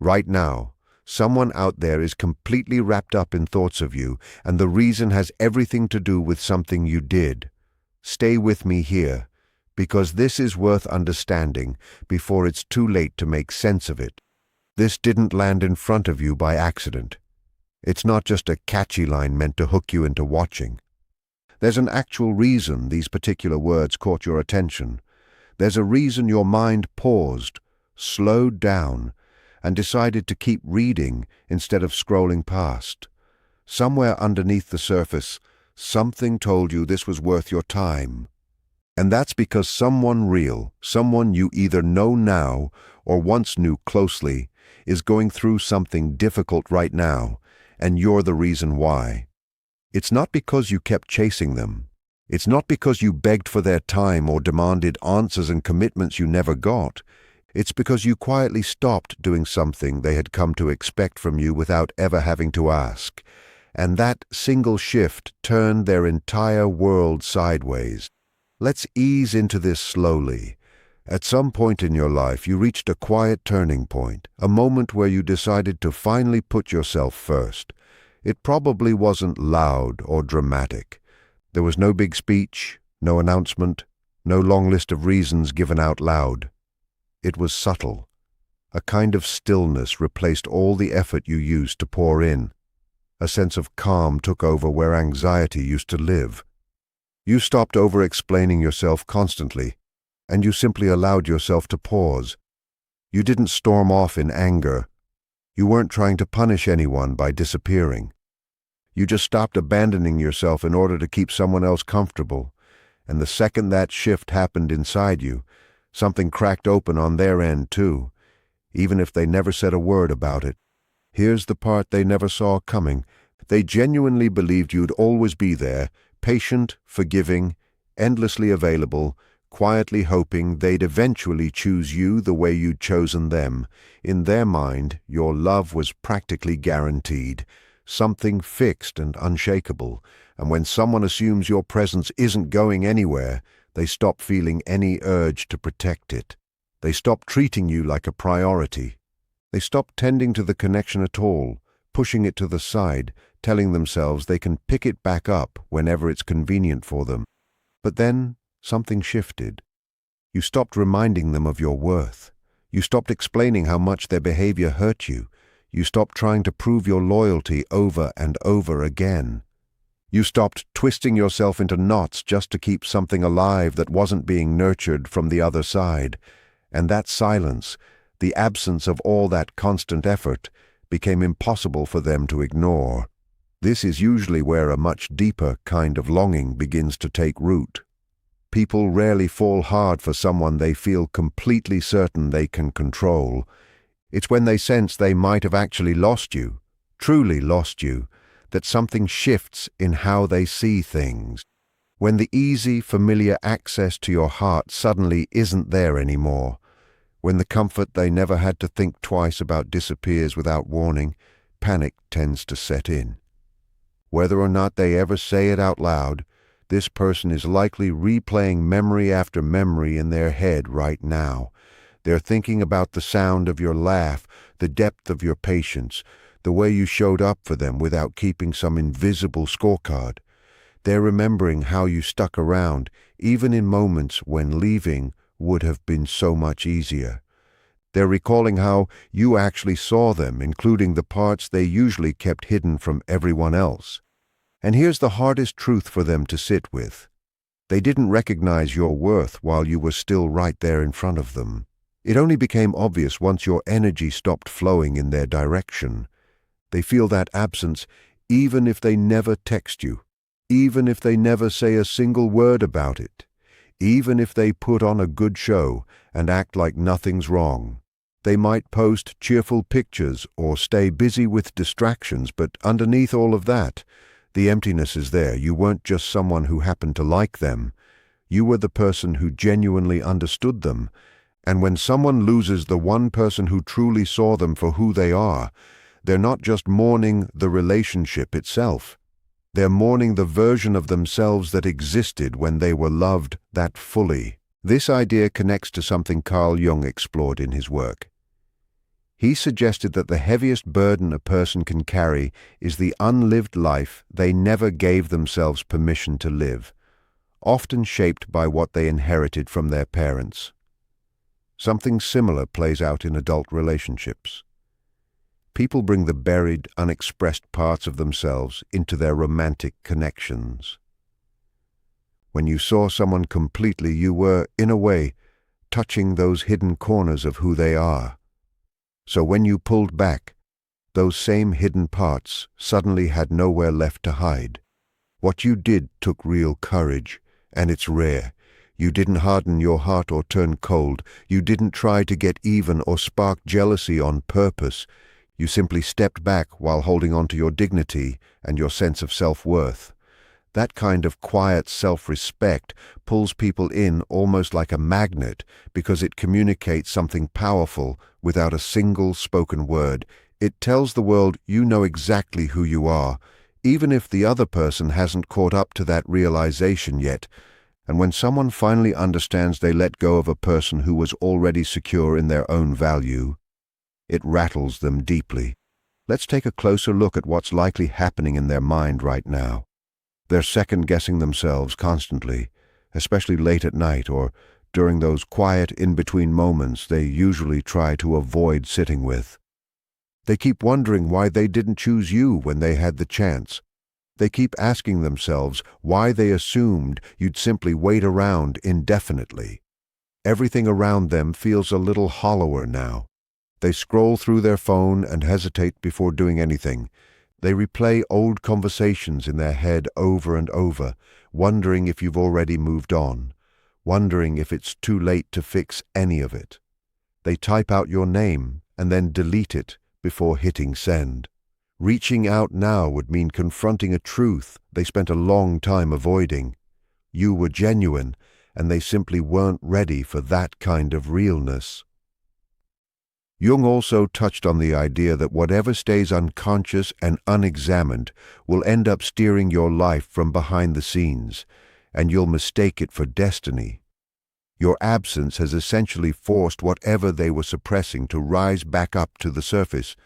Right now, someone out there is completely wrapped up in thoughts of you, and the reason has everything to do with something you did. Stay with me here, because this is worth understanding before it's too late to make sense of it. This didn't land in front of you by accident. It's not just a catchy line meant to hook you into watching. There's an actual reason these particular words caught your attention. There's a reason your mind paused, slowed down, and decided to keep reading instead of scrolling past. Somewhere underneath the surface, something told you this was worth your time. And that's because someone real, someone you either know now or once knew closely, is going through something difficult right now, and you're the reason why. It's not because you kept chasing them. It's not because you begged for their time or demanded answers and commitments you never got. It's because you quietly stopped doing something they had come to expect from you without ever having to ask. And that single shift turned their entire world sideways. Let's ease into this slowly. At some point in your life, you reached a quiet turning point, a moment where you decided to finally put yourself first. It probably wasn't loud or dramatic. There was no big speech, no announcement, no long list of reasons given out loud. It was subtle. A kind of stillness replaced all the effort you used to pour in. A sense of calm took over where anxiety used to live. You stopped over-explaining yourself constantly, and you simply allowed yourself to pause. You didn't storm off in anger. You weren't trying to punish anyone by disappearing. You just stopped abandoning yourself in order to keep someone else comfortable, and the second that shift happened inside you, something cracked open on their end too, even if they never said a word about it. Here's the part they never saw coming. They genuinely believed you'd always be there, patient, forgiving, endlessly available, quietly hoping they'd eventually choose you the way you'd chosen them. In their mind, your love was practically guaranteed, something fixed and unshakable, and when someone assumes your presence isn't going anywhere, they stop feeling any urge to protect it. They stop treating you like a priority. They stop tending to the connection at all, pushing it to the side, telling themselves they can pick it back up whenever it's convenient for them. But then something shifted. You stopped reminding them of your worth. You stopped explaining how much their behavior hurt you. You stopped trying to prove your loyalty over and over again. You stopped twisting yourself into knots just to keep something alive that wasn't being nurtured from the other side. And that silence, the absence of all that constant effort, became impossible for them to ignore. This is usually where a much deeper kind of longing begins to take root. People rarely fall hard for someone they feel completely certain they can control. It's when they sense they might have actually lost you, truly lost you, that something shifts in how they see things. When the easy, familiar access to your heart suddenly isn't there anymore. When the comfort they never had to think twice about disappears without warning, panic tends to set in. Whether or not they ever say it out loud, this person is likely replaying memory after memory in their head right now. They're thinking about the sound of your laugh, the depth of your patience, the way you showed up for them without keeping some invisible scorecard. They're remembering how you stuck around, even in moments when leaving would have been so much easier. They're recalling how you actually saw them, including the parts they usually kept hidden from everyone else. And here's the hardest truth for them to sit with. They didn't recognize your worth while you were still right there in front of them. It only became obvious once your energy stopped flowing in their direction. They feel that absence even if they never text you, even if they never say a single word about it, even if they put on a good show and act like nothing's wrong. They might post cheerful pictures or stay busy with distractions, but underneath all of that, the emptiness is there. You weren't just someone who happened to like them. You were the person who genuinely understood them. And when someone loses the one person who truly saw them for who they are, they're not just mourning the relationship itself. They're mourning the version of themselves that existed when they were loved that fully. This idea connects to something Carl Jung explored in his work. He suggested that the heaviest burden a person can carry is the unlived life they never gave themselves permission to live, often shaped by what they inherited from their parents. Something similar plays out in adult relationships. People bring the buried, unexpressed parts of themselves into their romantic connections. When you saw someone completely, you were, in a way, touching those hidden corners of who they are. So when you pulled back, those same hidden parts suddenly had nowhere left to hide. What you did took real courage, and it's rare. You didn't harden your heart or turn cold. You didn't try to get even or spark jealousy on purpose. You simply stepped back while holding on to your dignity and your sense of self-worth. That kind of quiet self-respect pulls people in almost like a magnet because it communicates something powerful without a single spoken word. It tells the world you know exactly who you are, even if the other person hasn't caught up to that realization yet. And when someone finally understands they let go of a person who was already secure in their own value, it rattles them deeply. Let's take a closer look at what's likely happening in their mind right now. They're second-guessing themselves constantly, especially late at night or during those quiet in-between moments they usually try to avoid sitting with. They keep wondering why they didn't choose you when they had the chance. They keep asking themselves why they assumed you'd simply wait around indefinitely. Everything around them feels a little hollower now. They scroll through their phone and hesitate before doing anything. They replay old conversations in their head over and over, wondering if you've already moved on, wondering if it's too late to fix any of it. They type out your name and then delete it before hitting send. Reaching out now would mean confronting a truth they spent a long time avoiding. You were genuine, and they simply weren't ready for that kind of realness. Jung also touched on the idea that whatever stays unconscious and unexamined will end up steering your life from behind the scenes, and you'll mistake it for destiny. Your absence has essentially forced whatever they were suppressing to rise back up to the surface.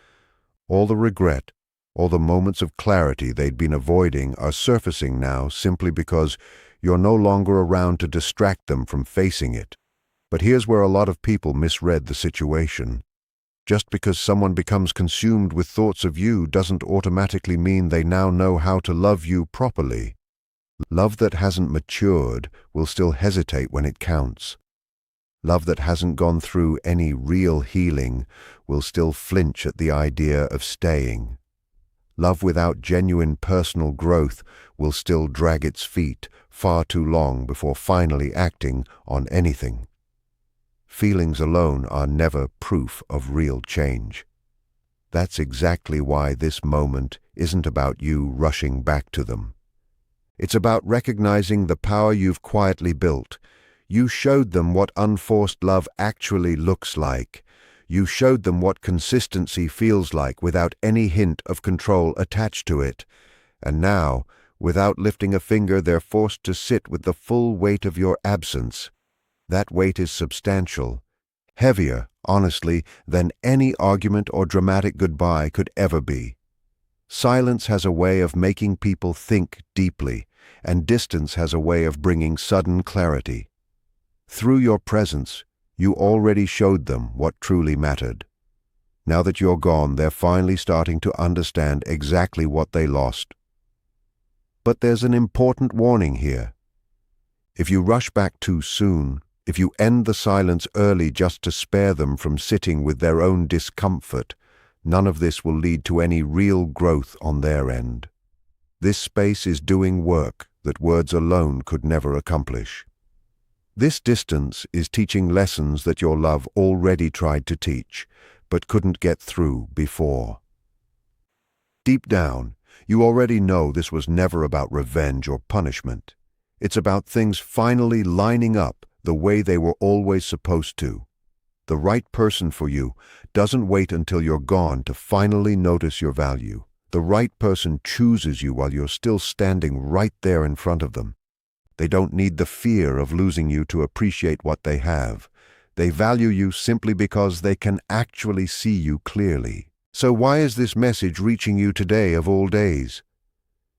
All the regret, all the moments of clarity they'd been avoiding are surfacing now simply because you're no longer around to distract them from facing it. But here's where a lot of people misread the situation. Just because someone becomes consumed with thoughts of you doesn't automatically mean they now know how to love you properly. Love that hasn't matured will still hesitate when it counts. Love that hasn't gone through any real healing will still flinch at the idea of staying. Love without genuine personal growth will still drag its feet far too long before finally acting on anything. Feelings alone are never proof of real change. That's exactly why this moment isn't about you rushing back to them. It's about recognizing the power you've quietly built. You showed them what unforced love actually looks like. You showed them what consistency feels like without any hint of control attached to it. And now, without lifting a finger, they're forced to sit with the full weight of your absence. That weight is substantial, heavier, honestly, than any argument or dramatic goodbye could ever be. Silence has a way of making people think deeply, and distance has a way of bringing sudden clarity. Through your presence, you already showed them what truly mattered. Now that you're gone, they're finally starting to understand exactly what they lost. But there's an important warning here. If you rush back too soon, if you end the silence early just to spare them from sitting with their own discomfort, none of this will lead to any real growth on their end. This space is doing work that words alone could never accomplish. This distance is teaching lessons that your love already tried to teach, but couldn't get through before. Deep down, you already know this was never about revenge or punishment. It's about things finally lining up the way they were always supposed to. The right person for you doesn't wait until you're gone to finally notice your value. The right person chooses you while you're still standing right there in front of them. They don't need the fear of losing you to appreciate what they have. They value you simply because they can actually see you clearly. So why is this message reaching you today of all days?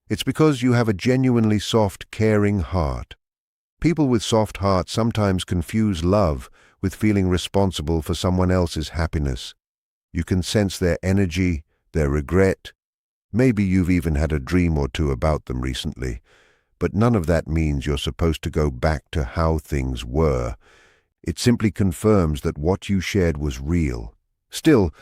It's because you have a genuinely soft, caring heart. People with soft hearts sometimes confuse love with feeling responsible for someone else's happiness. You can sense their energy, their regret. Maybe you've even had a dream or two about them recently, but none of that means you're supposed to go back to how things were. It simply confirms that what you shared was real. Still,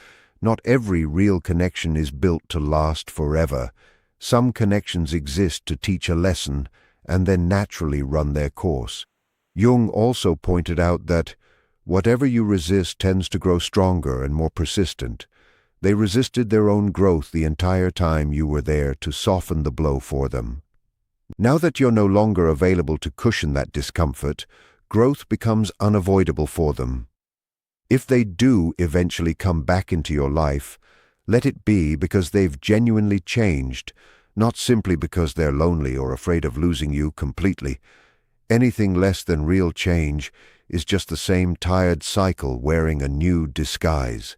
not every real connection is built to last forever. Some connections exist to teach a lesson and then naturally run their course. Jung also pointed out that whatever you resist tends to grow stronger and more persistent. They resisted their own growth the entire time you were there to soften the blow for them. Now that you're no longer available to cushion that discomfort, growth becomes unavoidable for them. If they do eventually come back into your life, let it be because they've genuinely changed, not simply because they're lonely or afraid of losing you completely. Anything less than real change is just the same tired cycle wearing a new disguise.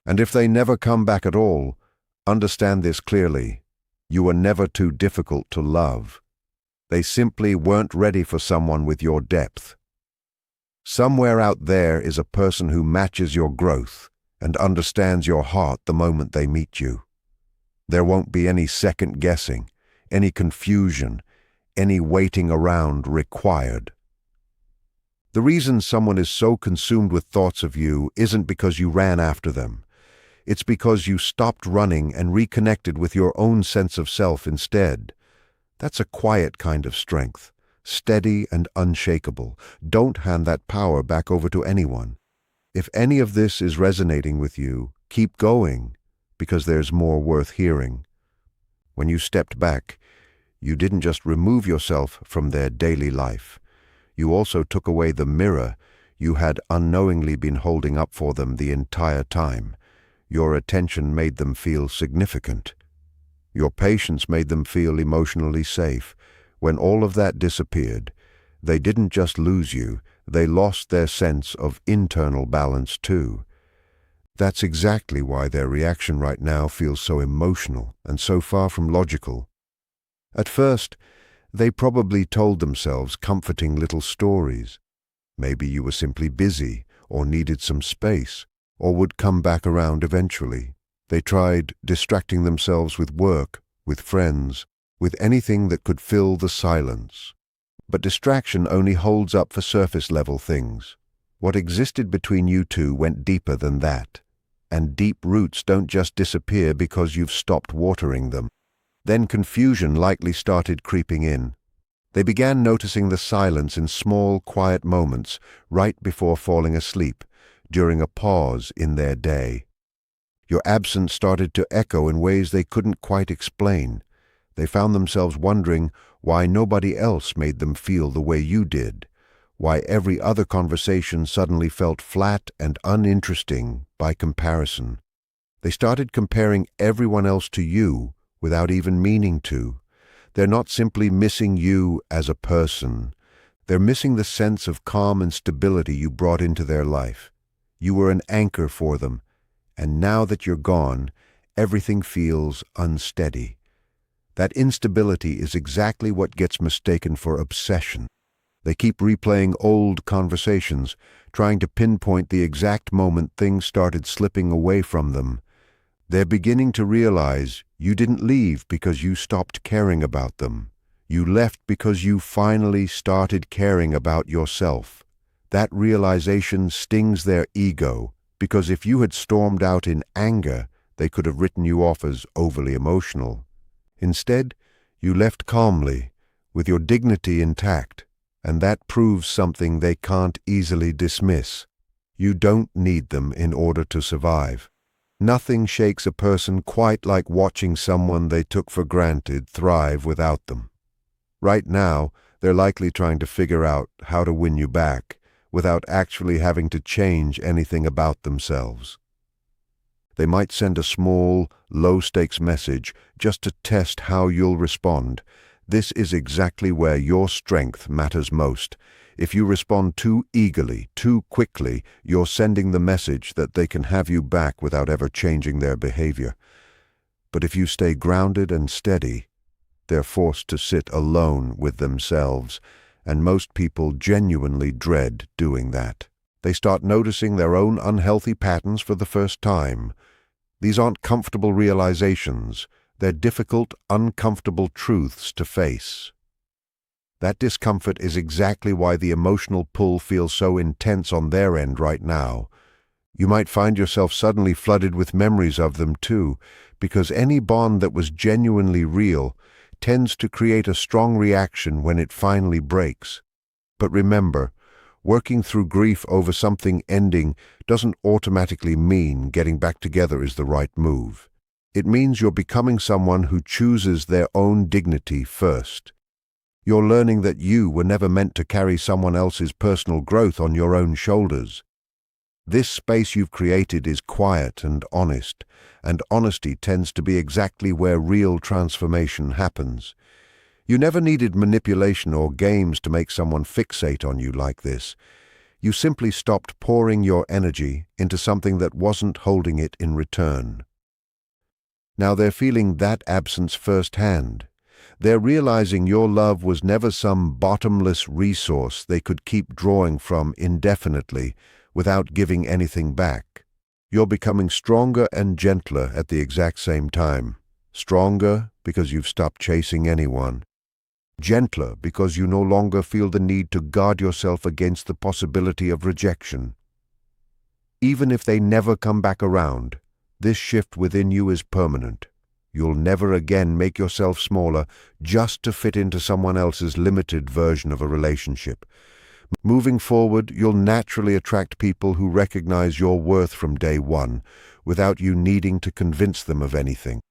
And if they never come back at all, understand this clearly. You were never too difficult to love. They simply weren't ready for someone with your depth. Somewhere out there is a person who matches your growth and understands your heart the moment they meet you. There won't be any second guessing, any confusion, any waiting around required. The reason someone is so consumed with thoughts of you isn't because you ran after them. It's because you stopped running and reconnected with your own sense of self instead. That's a quiet kind of strength, steady and unshakable. Don't hand that power back over to anyone. If any of this is resonating with you, keep going, because there's more worth hearing. When you stepped back, you didn't just remove yourself from their daily life. You also took away the mirror you had unknowingly been holding up for them the entire time. Your attention made them feel significant. Your patience made them feel emotionally safe. When all of that disappeared, they didn't just lose you, they lost their sense of internal balance too. That's exactly why their reaction right now feels so emotional and so far from logical. At first, they probably told themselves comforting little stories. Maybe you were simply busy or needed some space, or would come back around eventually. They tried distracting themselves with work, with friends, with anything that could fill the silence. But distraction only holds up for surface-level things. What existed between you two went deeper than that. And deep roots don't just disappear because you've stopped watering them. Then confusion likely started creeping in. They began noticing the silence in small, quiet moments right before falling asleep, during a pause in their day. Your absence started to echo in ways they couldn't quite explain. They found themselves wondering why nobody else made them feel the way you did, why every other conversation suddenly felt flat and uninteresting by comparison. They started comparing everyone else to you without even meaning to. They're not simply missing you as a person. They're missing the sense of calm and stability you brought into their life. You were an anchor for them, and now that you're gone, everything feels unsteady. That instability is exactly what gets mistaken for obsession. They keep replaying old conversations, trying to pinpoint the exact moment things started slipping away from them. They're beginning to realize you didn't leave because you stopped caring about them. You left because you finally started caring about yourself. That realization stings their ego, because if you had stormed out in anger, they could have written you off as overly emotional. Instead, you left calmly, with your dignity intact, and that proves something they can't easily dismiss. You don't need them in order to survive. Nothing shakes a person quite like watching someone they took for granted thrive without them. Right now, they're likely trying to figure out how to win you back, without actually having to change anything about themselves. They might send a small, low-stakes message just to test how you'll respond. This is exactly where your strength matters most. If you respond too eagerly, too quickly, you're sending the message that they can have you back without ever changing their behavior. But if you stay grounded and steady, they're forced to sit alone with themselves, and most people genuinely dread doing that. They start noticing their own unhealthy patterns for the first time. These aren't comfortable realizations. They're difficult, uncomfortable truths to face. That discomfort is exactly why the emotional pull feels so intense on their end right now. You might find yourself suddenly flooded with memories of them too, because any bond that was genuinely real tends to create a strong reaction when it finally breaks. But remember, working through grief over something ending doesn't automatically mean getting back together is the right move. It means you're becoming someone who chooses their own dignity first. You're learning that you were never meant to carry someone else's personal growth on your own shoulders. This space you've created is quiet and honesty tends to be exactly where real transformation happens. You never needed manipulation or games to make someone fixate on you like this. You simply stopped pouring your energy into something that wasn't holding it in return. Now they're feeling that absence firsthand. They're realizing your love was never some bottomless resource they could keep drawing from indefinitely without giving anything back. You're becoming stronger and gentler at the exact same time. Stronger because you've stopped chasing anyone. Gentler because you no longer feel the need to guard yourself against the possibility of rejection. Even if they never come back around, this shift within you is permanent. You'll never again make yourself smaller just to fit into someone else's limited version of a relationship. Moving forward, you'll naturally attract people who recognize your worth from day one, without you needing to convince them of anything.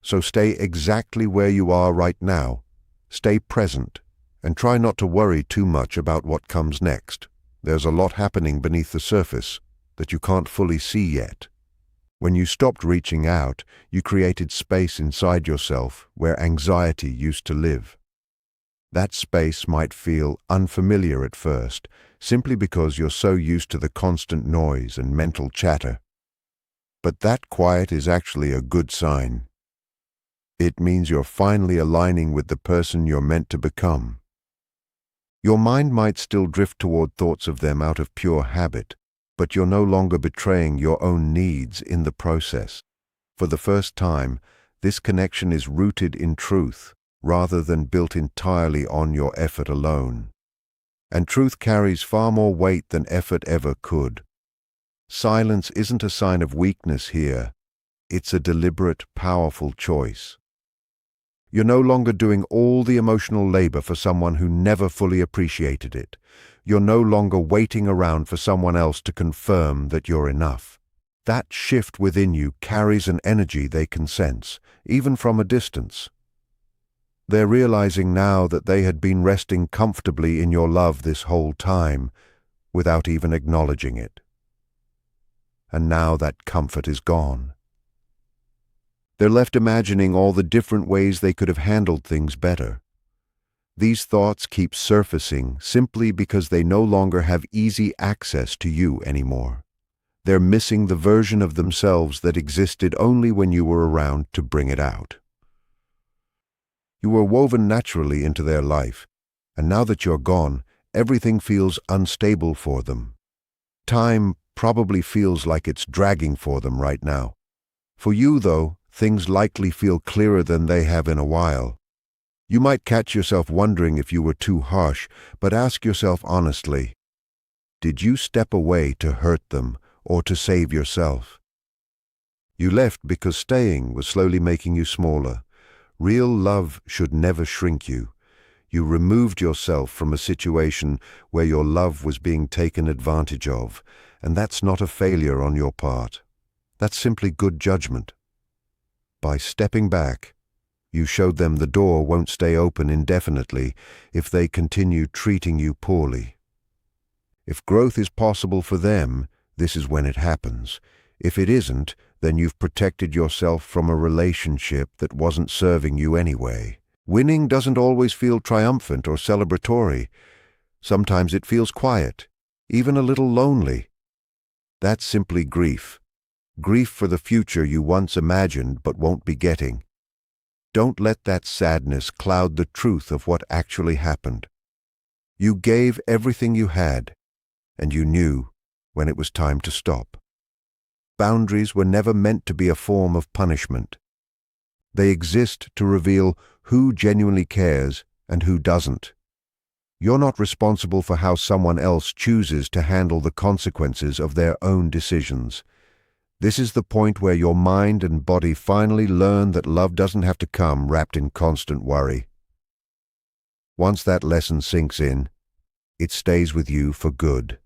So stay exactly where you are right now. Stay present, and try not to worry too much about what comes next. There's a lot happening beneath the surface that you can't fully see yet. When you stopped reaching out, you created space inside yourself where anxiety used to live. That space might feel unfamiliar at first, simply because you're so used to the constant noise and mental chatter. But that quiet is actually a good sign. It means you're finally aligning with the person you're meant to become. Your mind might still drift toward thoughts of them out of pure habit, but you're no longer betraying your own needs in the process. For the first time, this connection is rooted in truth, rather than built entirely on your effort alone. And truth carries far more weight than effort ever could. Silence isn't a sign of weakness here. It's a deliberate, powerful choice. You're no longer doing all the emotional labor for someone who never fully appreciated it. You're no longer waiting around for someone else to confirm that you're enough. That shift within you carries an energy they can sense, even from a distance. They're realizing now that they had been resting comfortably in your love this whole time, without even acknowledging it. And now that comfort is gone. They're left imagining all the different ways they could have handled things better. These thoughts keep surfacing simply because they no longer have easy access to you anymore. They're missing the version of themselves that existed only when you were around to bring it out. You were woven naturally into their life, and now that you're gone, everything feels unstable for them. Time probably feels like it's dragging for them right now. For you, though, things likely feel clearer than they have in a while. You might catch yourself wondering if you were too harsh, but ask yourself honestly, did you step away to hurt them or to save yourself? You left because staying was slowly making you smaller. Real love should never shrink you. You removed yourself from a situation where your love was being taken advantage of, and that's not a failure on your part. That's simply good judgment. By stepping back, you showed them the door won't stay open indefinitely if they continue treating you poorly. If growth is possible for them, this is when it happens. If it isn't, then you've protected yourself from a relationship that wasn't serving you anyway. Winning doesn't always feel triumphant or celebratory, Sometimes it feels quiet, even a little lonely. That's simply grief. Grief for the future you once imagined but won't be getting. Don't let that sadness cloud the truth of what actually happened. You gave everything you had, and you knew when it was time to stop. Boundaries were never meant to be a form of punishment. They exist to reveal who genuinely cares and who doesn't. You're not responsible for how someone else chooses to handle the consequences of their own decisions. This is the point where your mind and body finally learn that love doesn't have to come wrapped in constant worry. Once that lesson sinks in, it stays with you for good.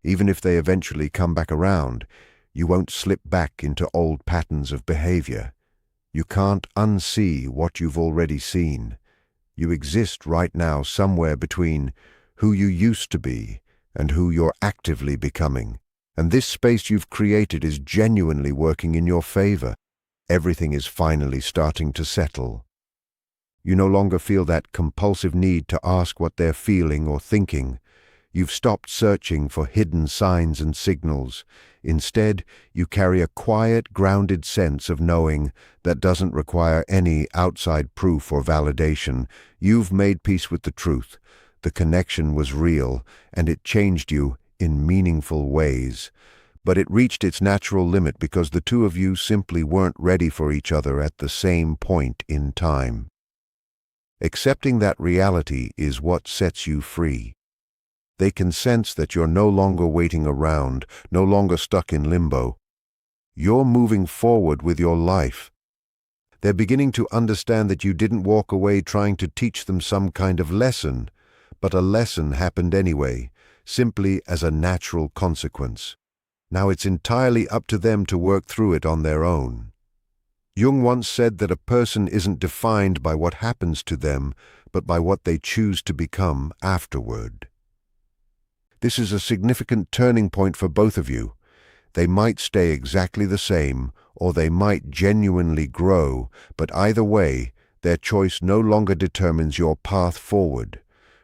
Even if they eventually come back around, you won't slip back into old patterns of behavior. You can't unsee what you've already seen. You exist right now somewhere between who you used to be and who you're actively becoming. And this space you've created is genuinely working in your favor. Everything is finally starting to settle. You no longer feel that compulsive need to ask what they're feeling or thinking. You've stopped searching for hidden signs and signals. Instead, you carry a quiet, grounded sense of knowing that doesn't require any outside proof or validation. You've made peace with the truth. The connection was real, and it changed you in meaningful ways. But it reached its natural limit because the two of you simply weren't ready for each other at the same point in time. Accepting that reality is what sets you free. They can sense that you're no longer waiting around, no longer stuck in limbo. You're moving forward with your life. They're beginning to understand that you didn't walk away trying to teach them some kind of lesson, but a lesson happened anyway, simply as a natural consequence. Now it's entirely up to them to work through it on their own. Jung once said that a person isn't defined by what happens to them, but by what they choose to become afterward. This is a significant turning point for both of you. They might stay exactly the same, or they might genuinely grow, but either way, their choice no longer determines your path forward.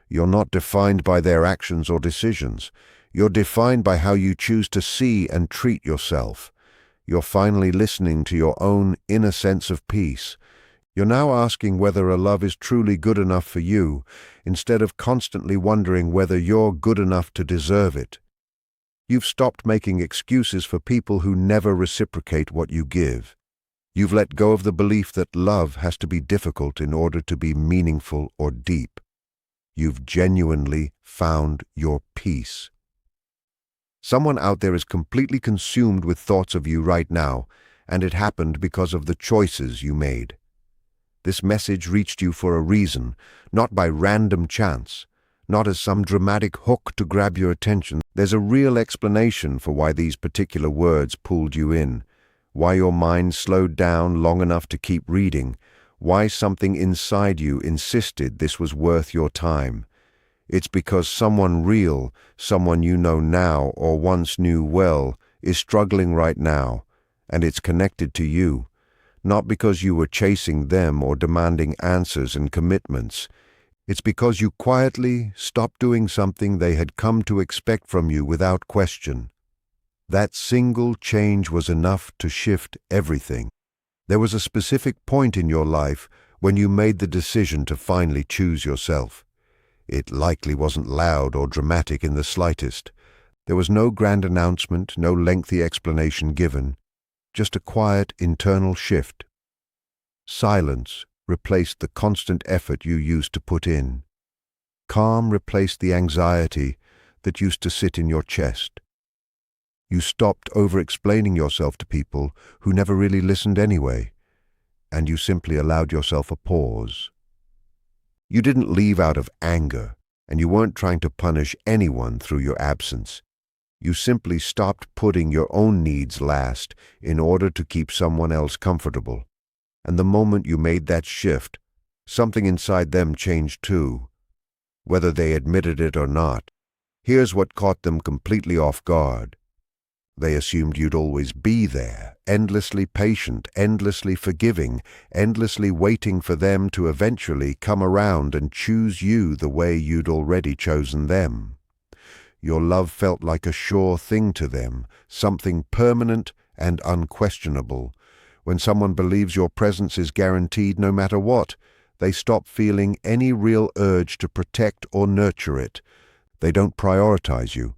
You're not defined by their actions or decisions. You're defined by how you choose to see and treat yourself. You're finally listening to your own inner sense of peace. You're now asking whether a love is truly good enough for you, instead of constantly wondering whether you're good enough to deserve it. You've stopped making excuses for people who never reciprocate what you give. You've let go of the belief that love has to be difficult in order to be meaningful or deep. You've genuinely found your peace. Someone out there is completely consumed with thoughts of you right now, and it happened because of the choices you made. This message reached you for a reason, not by random chance, not as some dramatic hook to grab your attention. There's a real explanation for why these particular words pulled you in, why your mind slowed down long enough to keep reading, why something inside you insisted this was worth your time. It's because someone real, someone you know now or once knew well, is struggling right now, and it's connected to you. Not because you were chasing them or demanding answers and commitments. It's because you quietly stopped doing something they had come to expect from you without question. That single change was enough to shift everything. There was a specific point in your life when you made the decision to finally choose yourself. It likely wasn't loud or dramatic in the slightest. There was no grand announcement, no lengthy explanation given. Just a quiet internal shift. Silence replaced the constant effort you used to put in. Calm replaced the anxiety that used to sit in your chest. You stopped over-explaining yourself to people who never really listened anyway, and you simply allowed yourself a pause. You didn't leave out of anger, and you weren't trying to punish anyone through your absence. You simply stopped putting your own needs last in order to keep someone else comfortable. And the moment you made that shift, something inside them changed too. Whether they admitted it or not, here's what caught them completely off guard. They assumed you'd always be there, endlessly patient, endlessly forgiving, endlessly waiting for them to eventually come around and choose you the way you'd already chosen them. Your love felt like a sure thing to them, something permanent and unquestionable. When someone believes your presence is guaranteed no matter what, they stop feeling any real urge to protect or nurture it. They don't prioritize you.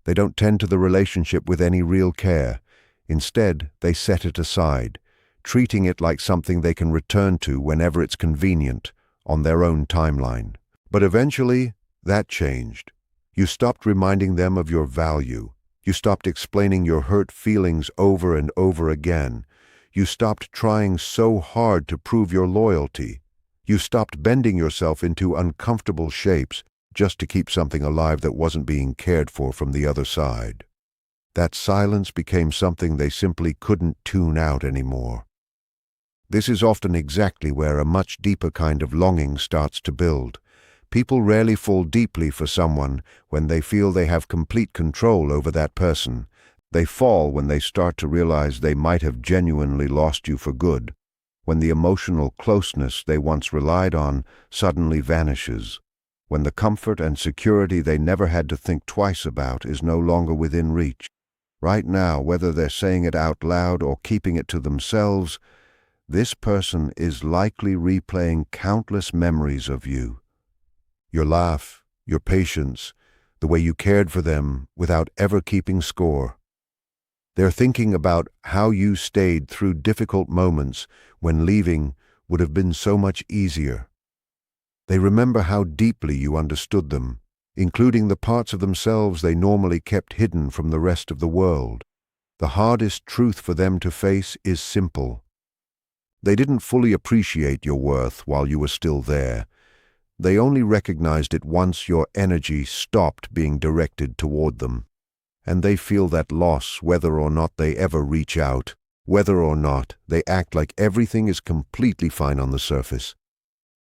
They don't tend to the relationship with any real care. Instead, they set it aside, treating it like something they can return to whenever it's convenient, on their own timeline. But eventually, that changed. You stopped reminding them of your value. You stopped explaining your hurt feelings over and over again. You stopped trying so hard to prove your loyalty. You stopped bending yourself into uncomfortable shapes just to keep something alive that wasn't being cared for from the other side. That silence became something they simply couldn't tune out anymore. This is often exactly where a much deeper kind of longing starts to build. People rarely fall deeply for someone when they feel they have complete control over that person. They fall when they start to realize they might have genuinely lost you for good, when the emotional closeness they once relied on suddenly vanishes, when the comfort and security they never had to think twice about is no longer within reach. Right now, whether they're saying it out loud or keeping it to themselves, this person is likely replaying countless memories of you. Your laugh, your patience, the way you cared for them without ever keeping score. They're thinking about how you stayed through difficult moments when leaving would have been so much easier. They remember how deeply you understood them, including the parts of themselves they normally kept hidden from the rest of the world. The hardest truth for them to face is simple. They didn't fully appreciate your worth while you were still there. They only recognized it once your energy stopped being directed toward them. And they feel that loss whether or not they ever reach out, whether or not they act like everything is completely fine on the surface.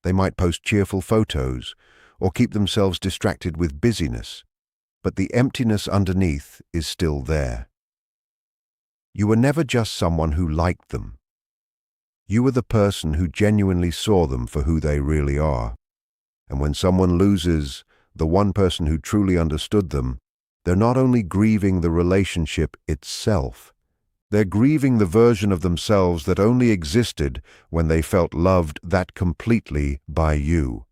They might post cheerful photos or keep themselves distracted with busyness, but the emptiness underneath is still there. You were never just someone who liked them. You were the person who genuinely saw them for who they really are. And when someone loses the one person who truly understood them, they're not only grieving the relationship itself, they're grieving the version of themselves that only existed when they felt loved that completely by you.